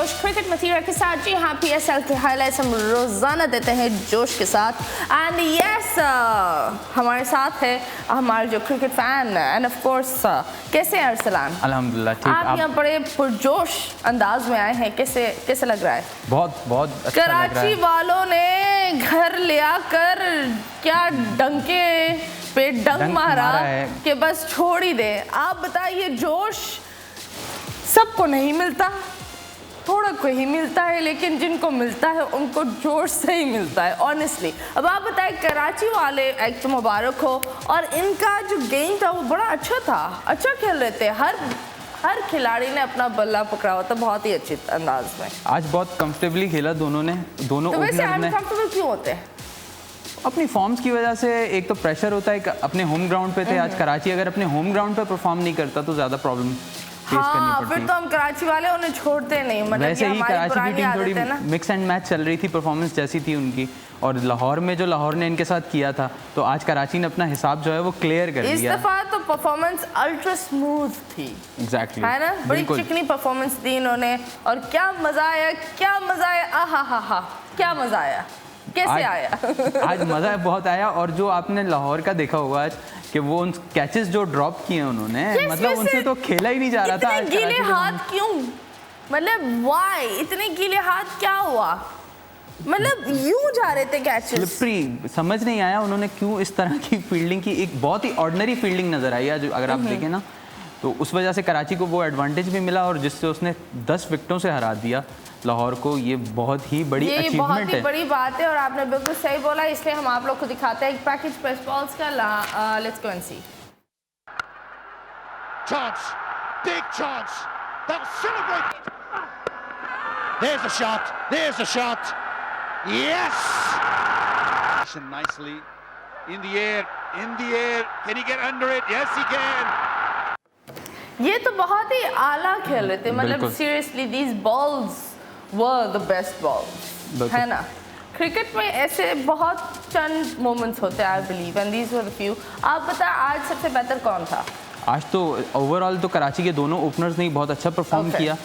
जोश cricket material के साथ। जी हाँ, PSL के हाइलाइट्स हम रोज़ाना देते हैं जोश के साथ। एंड यस, हमारे साथ है हमारे जो cricket fan end of course कैसे हैं अरसलान? अल्हम्दुलिल्लाह ठीक। आप यहाँ बड़े पुरजोश अंदाज में आए हैं, कैसे लग रहा है? बहुत बहुत अच्छा लग रहा है। कराची वालों ने घर ले आकर क्या डंके पे डंक मारा कि बस छोड़ ही दे। आप बताइए, जोश सबको नहीं मिलता, थोड़ा को ही मिलता है, लेकिन जिनको मिलता है उनको जोश से ही मिलता है ऑनेस्टली। अब आप बताएं, कराची वाले एक तो मुबारक हो, और इनका जो गेम था वो बड़ा अच्छा था, अच्छा खेल रहे थे। हर खिलाड़ी ने अपना बल्ला पकड़ा हुआ था बहुत ही अच्छे अंदाज में। आज बहुत कंफर्टेबली खेला दोनों ने, दोनों तो वैसे ओपनर्स ने। अनकंफर्टेबल क्यों होते हैं? अपनी फॉर्म्स की वजह से। एक तो प्रेशर होता है, अपने होम ग्राउंड पे थे आज। कराची अगर अपने होम ग्राउंड पे परफॉर्म नहीं करता तो ज़्यादा प्रॉब्लम फेस करनी पड़ती। फिर तो हम कराची वाले उन्हें छोड़ते नहीं। मतलब वैसे ही कराची की टीम थोड़ी मिक्स एंड मैच चल रही थी, परफॉर्मेंस जैसी थी उनकी। और लाहौर में जो लाहौर ने इनके साथ किया था, तो आज कराची ने अपना हिसाब जो है वो क्लियर कर दिया। इस दफा तो परफॉर्मेंस अल्ट्रा स्मूथ थी। एग्जैक्टली, है ना, बड़ी चिकनी परफॉर्मेंस दी इन्होंने, और क्या मजा आया, क्या मजा आया, आहा, क्या मजा आया, कैसे आया? आज मजा बहुत आया। और जो आपने लाहौर का देखा होगा आज कि वो उन कैचेस जो ड्रॉप किए उन्होंने, मतलब उनसे तो खेला ही नहीं जा रहा था। इतने गीले हाथ क्यों? मतलब व्हाई इतने गीले हाथ, क्या हुआ? मतलब यूं जा रहे थे कैचेस, स्लिपरी, समझ नहीं आया उन्होंने क्यों इस तरह की फील्डिंग की। एक बहुत ही ऑर्डिनरी फील्डिंग नजर आई आज अगर आप देखें ना, तो उस वजह से कराची को वो एडवांटेज भी मिला, और जिससे उसने 10 विकेटों से हरा दिया लाहौर को। ये बहुत ही बड़ी अचीवमेंट है, बहुत ही बड़ी बात है। और आपने बिल्कुल सही बोला, इसलिए हम आप लोग को दिखाते हैं एक पैकेज प्रेस बॉल्स का। Let's go and see. Chance, big chance. They'll celebrate. There's the shot. There's the shot. Yes. Nicely in the air. In the air. Can he get under it? Yes, he can. ये तो बहुत ही आला खेल रहे थे। मतलब seriously, these balls were the best balls, है ना। क्रिकेट में ऐसे बहुत चंद मोमेंट्स होते हैं, I believe, and these were the few. आप बताएं, आज सबसे बेहतर कौन था? आज तो ओवरऑल तो कराची के दोनों ओपनर्स ने बहुत अच्छा परफॉर्म किया।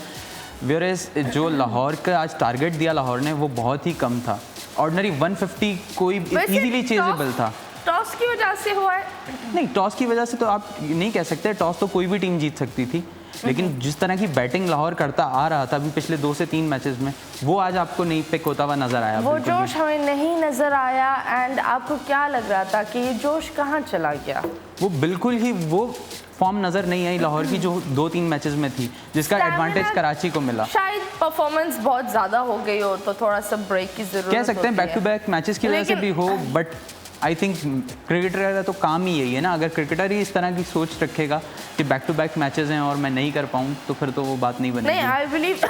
वेयरएज जो लाहौर का आज टारगेट दिया लाहौर ने, वो बहुत ही कम था। ऑर्डिनरी 150 कोई इजीली चेजेबल था। टॉस की वजह से हुआ है? नहीं, टॉस की वजह से तो आप नहीं कह सकते। टॉस तो कोई भी टीम जीत सकती थी, लेकिन जिस तरह की बैटिंग लाहौर करता आ रहा था अभी पिछले 2 से 3 मैचेस में, वो आज आपको नहीं पिक होता हुआ नजर आया। वो जोश हमें नहीं नजर आया। एंड आपको क्या लग रहा था कि ये जोश कहाँ चला गया? वो बिल्कुल ही वो फॉर्म नजर नहीं आई लाहौर की जो 2-3 मैचेस में थी, जिसका एडवांटेज कराची को मिला। शायद परफॉर्मेंस बहुत ज्यादा हो गई हो, तो थोड़ा सा ब्रेक की जरूरत कह सकते हैं, बैक टू बैक मैचेस की वजह से भी हो। बट आई थिंक क्रिकेटर का तो काम ही यही है ना। अगर क्रिकेटर ही इस तरह की सोच रखेगा कि बैक टू बैक मैचेस हैं और मैं नहीं कर पाऊँ, तो फिर तो वो बात नहीं बनेगी। नहीं, आई बिलीव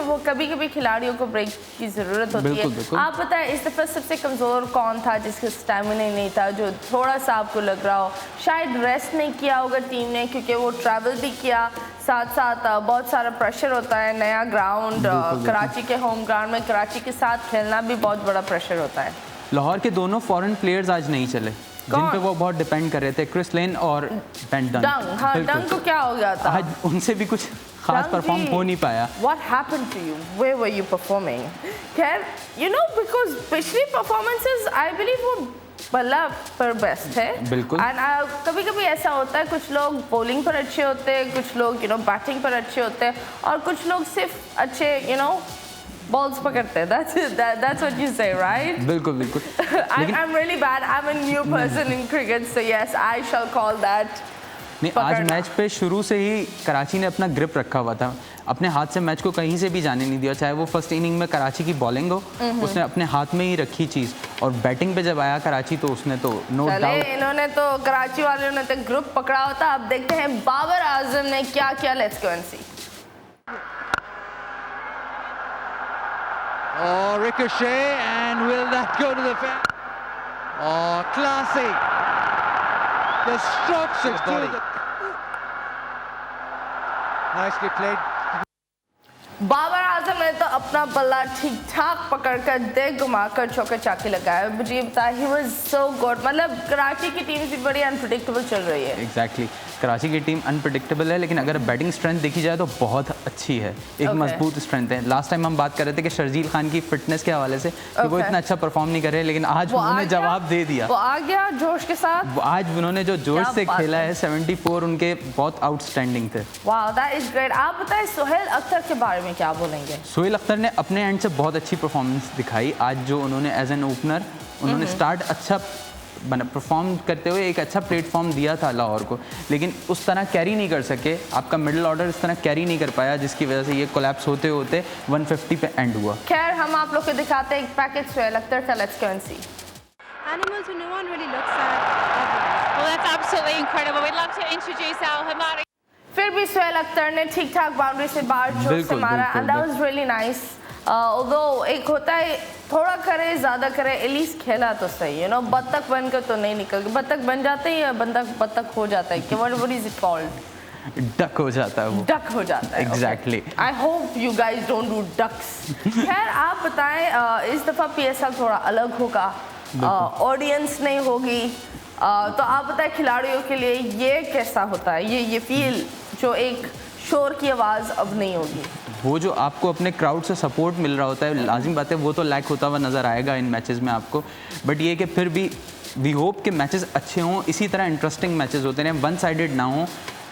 वो कभी कभी खिलाड़ियों को ब्रेक की ज़रूरत होती है। आप बताएं, इस दफ़ा सबसे कमज़ोर कौन था जिसका स्टैमिना नहीं था, जो थोड़ा सा आपको लग रहा हो शायद रेस्ट नहीं किया होगा टीम ने, क्योंकि वो ट्रैवल भी किया, साथ साथ बहुत सारा प्रेशर होता है, नया ग्राउंड, कराची के होम ग्राउंड में कराची के साथ खेलना भी बहुत बड़ा प्रेशर होता है। लाहौर के दोनों फॉरेन प्लेयर्स आज नहीं चले, जिन पे वो बहुत डिपेंड कर रहे थे, क्रिस लेन और बेन डंग। हाँ, डंग को क्या हो गया था? आज उनसे भी कुछ खास परफॉर्म हो नहीं पाया। What happened to you? Where were you performing? खैर, you know, because पिछली performances, I believe वो बल्ला पर बेस्ट है। बिल्कुल। एंड कभी कभी ऐसा होता है, कुछ लोग बॉलिंग पर अच्छे होते हैं, कुछ लोग बैटिंग पर अच्छे होते हैं, और कुछ लोग सिर्फ अच्छे balls पकड़ते हैं। That's what you say, right? बिल्कुल बिल्कुल। I'm really bad. I'm a new person in cricket, so yes, I shall call that. नहीं, आज मैच पे शुरू से ही कराची ने अपना ग्रिप रखा हुआ था, अपने हाथ से मैच को कहीं से भी जाने नहीं दिया। चाहे वो फर्स्ट इनिंग में कराची की बॉलिंग हो, उसने अपने हाथ में ही रखी चीज़, और बैटिंग पे जब आया कराची तो उसने तो नो डाउट, इन्होंने तो कराची वालों ने तो ग्रुप पकड़ा होता। अब देखते हैं बाबर आजम ने क्या किया। Let's go and see. Oh, ricochet, and will that go to the fan? Oh, classy. The strokes of body. Nicely played. Babar Azam ने तो अपना बल्ला ठीक ठाक पकड़कर दे घुमाकर चौके चाके लगाया। मुझे ये बताया, ही वाज सो गुड। मतलब कराची की टीम भी बड़ी अनप्रेडिक्टेबल चल रही है। एग्जैक्टली कराची की टीम अनप्रेडिक्टेबल है, लेकिन अगर बैटिंग स्ट्रेंथ देखी जाए तो बहुत अच्छी है, एक मजबूत स्ट्रेंथ है। लास्ट टाइम हम बात कर रहे थे कि शर्जील खान की फिटनेस के हवाले से कि वो इतना अच्छा परफॉर्म नहीं कर रहे, लेकिन आज उन्होंने जवाब दे दिया। वो आ गया जोश के साथ। आज उन्होंने जो जोश से खेला है 74 उनके बहुत आउटस्टैंडिंग थे। Wow, that is great. आप बताएं सोहेल अख्तर के बारे में क्या बोलेंगे? सोहेल अख्तर ने अपने एंड से बहुत अच्छी परफॉर्मेंस दिखाई आज। जो उन्होंने एज एन ओपनर उन्होंने स्टार्ट अच्छा परफॉर्म करते हुए एक अच्छा प्लेटफॉर्म दिया था लाहौर को, लेकिन उस तरह कैरी नहीं कर सके। आपका मिडिल ऑर्डर इस तरह कैरी नहीं कर पाया, जिसकी वजह से ये कोलैप्स होते होते 150 पे एंड हुआ। खैर, हम आप लोग को दिखाते हैं एक पैकेज सोहेल अख्तर का। Let's go and see. Animals who no one really looks at ever. Well, that's absolutely incredible. We'd love to introduce Al Hamari. फिर भी सोहेल अख्तर ने ठीक ठाक बाउंड्री से बाहर जोश से मारा, and that was really nice. Although एक होता है थोड़ा करे ज़्यादा करे, एटलीस्ट खेला तो सही, यू नो। बत्तख बनकर तो नहीं निकल, बत्तख बन जाते हैं या बत्तख हो जाता है कि what is it called? Duck हो जाता है वो। डक हो जाता है। Exactly. I hope you guys don't do ducks. खैर, आप बताएं, इस दफ़ा PSL थोड़ा अलग होगा, ऑडियंस नहीं होगी, तो आप बताएं खिलाड़ियों के लिए ये कैसा होता है? ये फील जो एक शोर की आवाज़ अब नहीं होगी, वो जो आपको अपने क्राउड से सपोर्ट मिल रहा होता है, लाजिम बात है वो तो लैक होता हुआ नज़र आएगा इन मैचेस में आपको। बट ये कि फिर भी वी होप कि मैचेस अच्छे हों, इसी तरह इंटरेस्टिंग मैचेस होते रहें, वन साइडेड ना हो,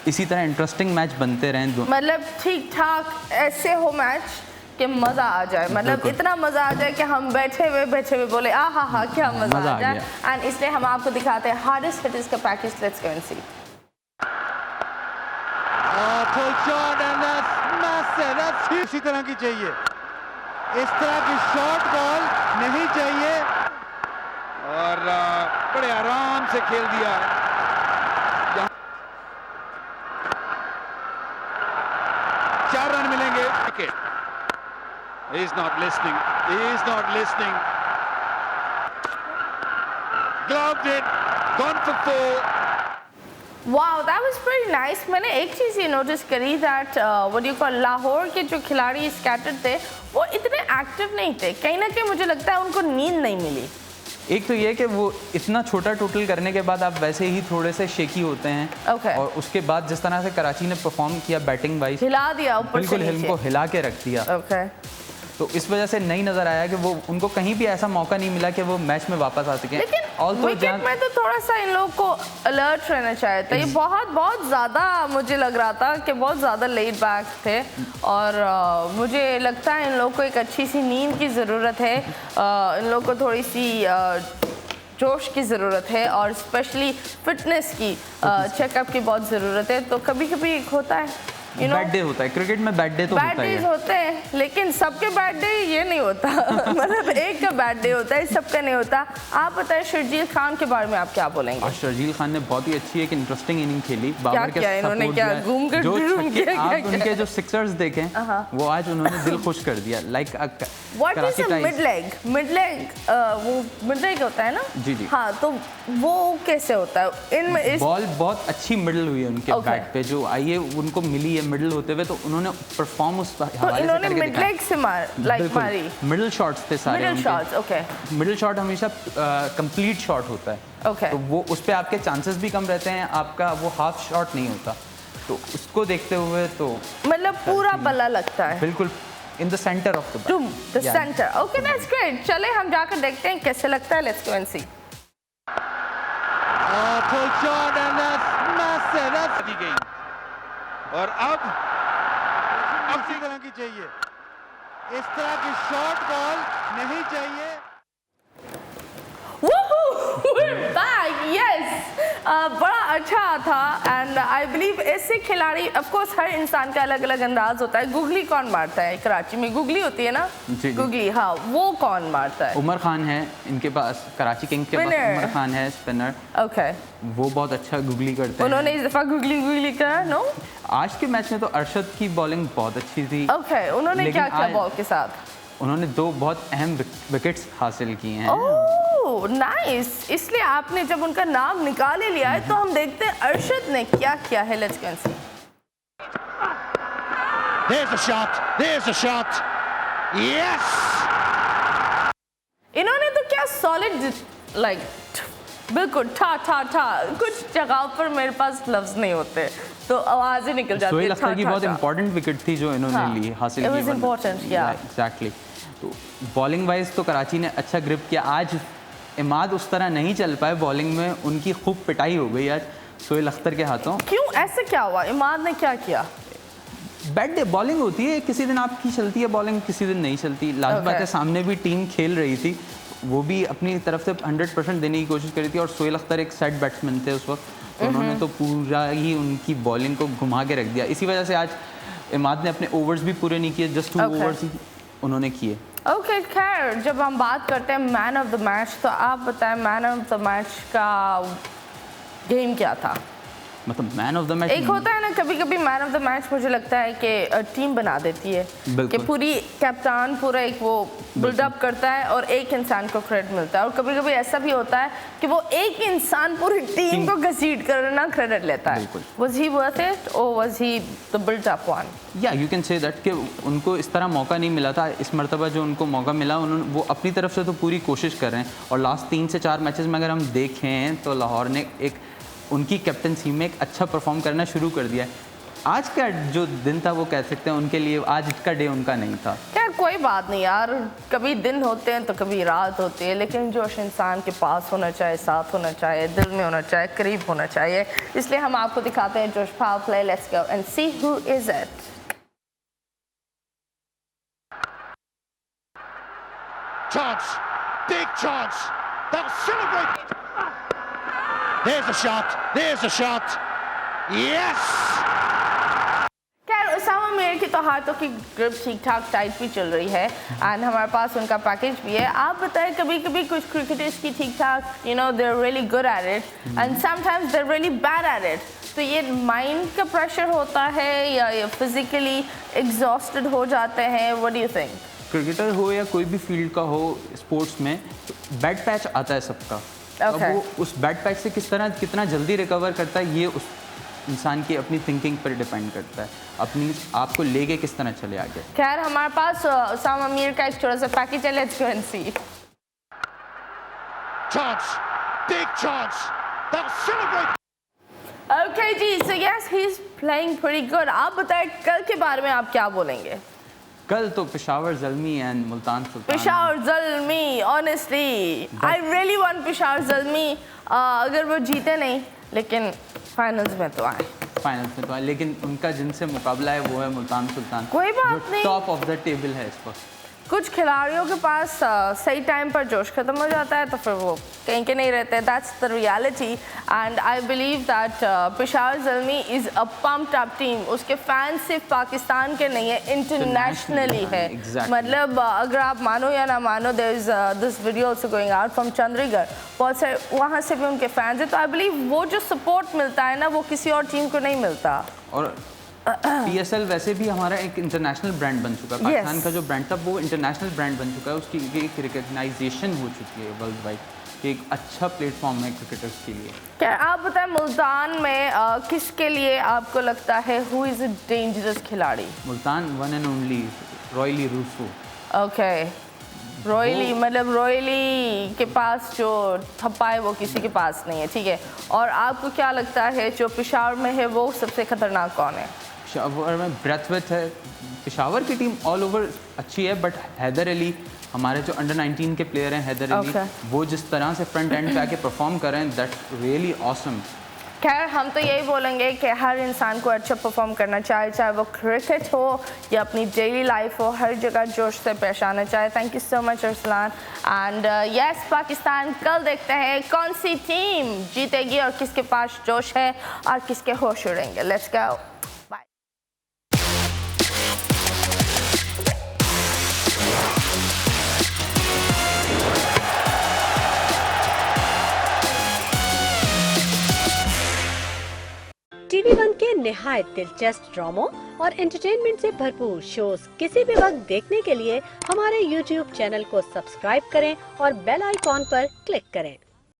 इसी तरह इंटरेस्टिंग मैच बनते रहें। मतलब ठीक ठाक ऐसे हो मैच कि मज़ा आ जाए, मतलब इतना मज़ा आ जाए कि हम बैठे हुए बोले आ हा क्या मज़ा आ जाए। एंड इसलिए हम आपको दिखाते हैं हार्डेस्ट हिटर्स का पैकेज। लेट्स गो एंड सी। इसी तरह की चाहिए, इस तरह की शॉर्ट बॉल नहीं चाहिए, और बड़े आराम से खेल दिया। 4 रन मिलेंगे। He is not listening. He is not listening. Gloved it. Gone for 4. Wow, that was pretty nice. मैंने एक चीज़ ये नोटिस करी that what do you call, Lahore के जो खिलाड़ी स्कैटर्ड थे वो इतने एक्टिव नहीं थे। कहीं ना कहीं मुझे लगता है उनको नींद नहीं मिली। एक तो ये कि वो इतना छोटा टोटल करने के बाद आप वैसे ही थोड़े से शेकी होते हैं। Okay. और उसके बाद जिस तरह से कराची ने परफॉर्म किया बैटिंग वाइज, हिला दिया ऊपर से बिल्कुल नीचे। को हिला के रख दिया। Okay. तो इस वजह से नहीं नजर आया कि वो उनको कहीं भी ऐसा मौका नहीं मिला कि वो मैच में वापस आ सके। लेकिन विकेट में तो थोड़ा सा इन लोगों को अलर्ट रहना चाहिए था। ये बहुत ज़्यादा मुझे लग रहा था कि बहुत ज़्यादा लेट बैक थे, और मुझे लगता है इन लोगों को एक अच्छी सी नींद की ज़रूरत है, इन लोगों को थोड़ी सी जोश की ज़रूरत है, और स्पेशली फिटनेस की चेकअप की बहुत ज़रूरत है। तो कभी कभी एक होता है बैड डे होता है क्रिकेट में, बैड डे तो बैड डेज होते हैं, लेकिन सबके बैड डे ये नहीं होता। मतलब एक का बैड डे होता है, सबका नहीं होता। आप बताएं शर्जील खान के बारे में आप क्या बोलेंगे? आज शर्जील खान ने बहुत ही अच्छी एक इंटरेस्टिंग इनिंग खेली। क्या किया इन्होंने? क्या घूम कर आप उनके जो सिक्सर्स देखें वो आज उन्होंने दिल खुश कर दिया। Like what is a mid leg? वो मिड लेग होता है ना? जी जी। हाँ, तो वो कैसे होता है? इनमें बॉल बहुत अच्छी मिडल हुई है उनके बैट पे, जो आइए उनको मिली है मिडल होते हुए, तो उन्होंने परफॉर्म उस हवाले से करके मिड लेग से मारी। मिडल शॉट्स थे सारे। Middle shots, okay. Middle shot हमेशा कंप्लीट शॉट होता है, ओके। तो वो उस पे आपके चांसेस भी कम रहते हैं, आपका वो हाफ शॉट नहीं होता। तो उसको देखते हुए तो मतलब पूरा बल्ला लगता है बिल्कुल in the centre of the centre. Okay, that's great. चले हम जाकर देखते हैं कैसे लगता है। Let's go and see. Full shot and that's massive. That's the game. और अब इसी तरह की चाहिए, इस तरह की शॉर्ट बॉल नहीं चाहिए। We're back, yes. बड़ा अच्छा था, एंड आई बिलीव ऐसे खिलाड़ी, ऑफ कोर्स हर इंसान का अलग अलग अंदाज होता है। गुगली कौन मारता है? कराची में गुगली होती है ना? जी। गुगली, हाँ, वो कौन मारता है? उमर खान है इनके पास, कराची किंग्स के पास उमर खान है स्पिनर। ओके। वो बहुत अच्छा गुगली करते हैं। उन्होंने इस दफा गुगली करा? नो। आज के मैच में तो अरशद की बॉलिंग बहुत अच्छी थी। ओके, उन्होंने क्या किया बॉल के साथ? उन्होंने 2 बहुत अहम विकेट्स हासिल किए हैं। Oh nice. इसलिए आपने जब उनका नाम निकाल ही लिया है, तो हम देखते हैं अरशद ने क्या किया है। Let's go and see. There's a shot. There's a shot. Yes! इन्होंने तो क्या सॉलिड लाइक बिल्कुल ठा ठा ठा, कुछ जगह पर मेरे पास लफ्ज नहीं होते तो आवाज ही निकल जाती है। सोहेल अख्तर की बहुत इंपॉर्टेंट विकेट थी जो इन्होंने ली, हासिल की। It was important, yeah. Exactly. तो बॉलिंग वाइज तो कराची ने अच्छा ग्रिप किया। आज इमाद उस तरह नहीं चल पाए बॉलिंग में, उनकी खूब पिटाई हो गई आज सोहेल अख्तर के हाथों। क्यों ऐसे क्या हुआ? इमाद ने क्या किया? बैड डे बॉलिंग होती है, किसी दिन आपकी चलती है बॉलिंग, किसी दिन नहीं चलती। लास्ट बात है, सामने भी टीम खेल रही थी, वो भी अपनी तरफ से 100% देने की कोशिश करी थी और सोहेल अख्तर एक सेट बैट्समैन थे उस वक्त, तो उन्होंने तो पूरा ही उनकी बॉलिंग को घुमा के रख दिया। इसी वजह से आज इमाद ने अपने ओवर्स भी पूरे नहीं किए, जस्ट 2 ओवर्स ही उन्होंने किए। ओके, खैर जब हम बात करते हैं मैन ऑफ द मैच, तो आप बताएं मैन ऑफ द मैच का गेम क्या था? मतलब मैन ऑफ द मैच एक होता है ना, कभी कभी मैन ऑफ द मैच मुझे लगता है कि टीम बना देती है कि पूरी कैप्टन पूरा एक वो बिल्डअप करता है और एक इंसान को क्रेडिट मिलता है, और कभी कभी ऐसा भी होता है कि वो एक इंसान पूरी टीम को घसीट कर ना क्रेडिट लेता है। Was he worth it or was he the built-up one? या यू कैन से दैट कि उनको इस तरह मौका नहीं मिला था। इस मरतबा जो उनको मौका मिला, उन्होंने वो अपनी तरफ से तो पूरी कोशिश कर रहे हैं, और लास्ट 3 से 4 मैचेस में अगर हम देखें तो लाहौर ने एक उनकी कैप्टनसी में एक अच्छा परफॉर्म करना शुरू कर दिया है। आज का जो दिन था वो कह सकते हैं उनके लिए, आज का डे उनका नहीं था। क्या कोई बात नहीं यार, कभी दिन होते हैं तो कभी रात होती है, लेकिन जोश इंसान के पास होना चाहिए, साथ होना चाहिए, दिल में होना चाहिए, करीब होना चाहिए। इसलिए हम आपको दिखाते हैं जोश power play. Let's go and see who is it. Chance, big chance. They'll celebrate. There's a shot. There's a shot. Yes. खैर उसामा मीर की तो हाथों की ग्रिप ठीक ठाक टाइट भी चल रही है, एंड हमारे पास उनका पैकेज भी है। आप बताएं, कभी कभी कुछ क्रिकेटर्स की ठीक ठाक they are really good at it and sometimes they are really bad at it, तो ये माइंड का प्रेशर होता है या ये फिजिकली एग्जॉस्टेड हो जाते हैं? What do you think? Cricketer हो या कोई भी फील्ड का हो, स्पोर्ट्स में बैड पैच आता है सबका। अब वो उस बैड पैच से कितना जल्दी रिकवर करता है, ये उस इंसान की अपनी थिंकिंग पर डिपेंड करता है, अपनी आप को लेके किस तरह चले आगे। खैर हमारे पास उसामा मीर का एक छोटा सा पैकेज है, let's go and see. Chance, big chance. They'll celebrate. Okay ji, so yes he is playing pretty good. आप बताएं कल के बारे में आप क्या बोलेंगे? कल तो Peshawar Zalmi and Multan Sultan. Peshawar Zalmi, honestly I really want Peshawar Zalmi, अगर वो जीते नहीं लेकिन फाइनल्स में तो आए। फाइनल्स में तो आए, लेकिन उनका जिनसे मुकाबला है वो है मुल्तान सुल्तान। कोई बात नहीं, टॉप ऑफ द टेबल है इस वक्त। कुछ खिलाड़ियों के पास सही टाइम पर जोश खत्म हो जाता है तो फिर वो कहीं के नहीं रहते। That's the reality and I believe that Peshawar Zalmi is a pumped up team. उसके फैंस सिर्फ पाकिस्तान के नहीं है, इंटरनेशनली है। मतलब अगर आप मानो या ना मानो, there is this video also going out from Chandigarh, बहुत से वहाँ से भी उनके फैंस हैं। तो आई बिलीव वो जो सपोर्ट मिलता है ना, वो किसी और टीम को नहीं मिलता। और PSL वैसे भी हमारा एक इंटरनेशनल ब्रांड बन चुका है। पाकिस्तान का जो ब्रांड था वो इंटरनेशनल ब्रांड बन चुका है, उसकी एक रिकग्नाइजेशन हो चुकी है वर्ल्ड वाइड, कि एक अच्छा प्लेटफॉर्म है क्रिकेटर्स के लिए। क्या आप बताएं, मुल्तान में किसके लिए आपको लगता है हु इज़ अ डेंजरस खिलाड़ी? Multan one and only Rilee Rossouw. Okay, Rilee मतलब रॉयली के पास जो थप्पा है वो किसी के पास नहीं है, ठीक है। और आपको क्या लगता है जो पेशावर में है वो सबसे खतरनाक कौन है? पेशावर में ब्रेथवेट है। पेशावर की टीम ऑल ओवर अच्छी है, बट हैदर अली, हमारे जो अंडर 19 के प्लेयर हैं हैदर अली, वो जिस तरह से फ्रंट एंड पे आके परफॉर्म कर रहे हैं, दैट्स रियली ऑसम। खैर हम तो यही बोलेंगे कि हर इंसान को अच्छा परफॉर्म करना चाहिए, चाहे वो क्रिकेट हो या अपनी डेली लाइफ हो, हर जगह जोश से पेश आना चाहिए। Thank you so much Arsalan. And yes, Pakistan कल देखते हैं कौन सी टीम जीतेगी और किसके पास जोश है और किसके होश उड़ेंगे। Let's go. टीवी वन के निहायत दिलचस्प ड्रामों और एंटरटेनमेंट से भरपूर शोज किसी भी वक्त देखने के लिए हमारे YouTube चैनल को सब्सक्राइब करें और बेल आइकॉन पर क्लिक करें।